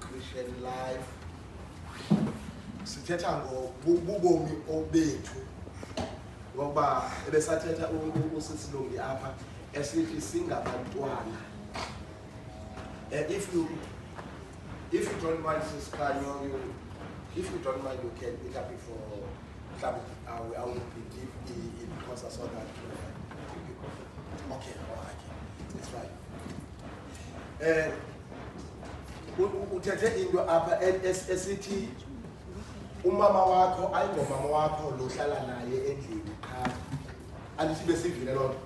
Christian life sithetha ngobubomi obethu ngoba ebesathetha uSisilungi apha esithi singabantwana. If you don't mind, Sis Khanyo, if you don't mind, you can pick up before I will be deep because I saw that. Okay, all right, it's fine. Uthethe into apha esithi umama wakho ayingomama wakho lo hlala naye endlini qha. Andithi besivile lo nto.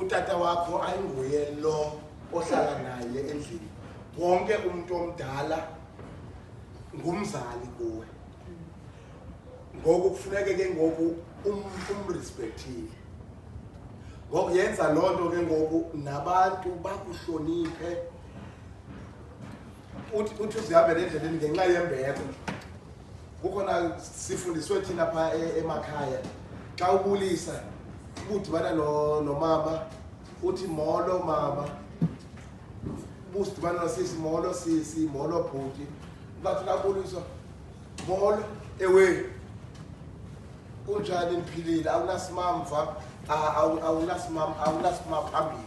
Utata wakho ayinguye lo ohlala naye endlini. Wonke umuntu omdala ngumzali kuwe. Ngoku kufuneke ke ngoku umrespectile. Ngoku yenza loo nto ke ngoku nabantu bakuhloniphe. Uthi uzihambele endleleni ngenxa yembeko. Kukhona sifundiswe thina pha emakhaya. Xa ubulisa udibana nomama uthi molo mama. Busidibana nosisi molo sisi molo bhuti. Bathi labuliswa molo ewe. Unjani niphilile awunasimamva awunasimama phambili.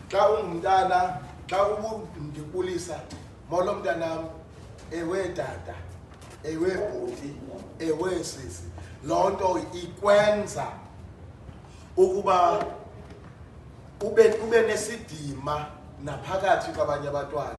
Xa ungumntana xa ubundibulisa molo mntanam ewe tata ewe bhuti ewe sisi. Loo nto ikwenza ukuba ube nesidima naphakathi kwabanye abantwana.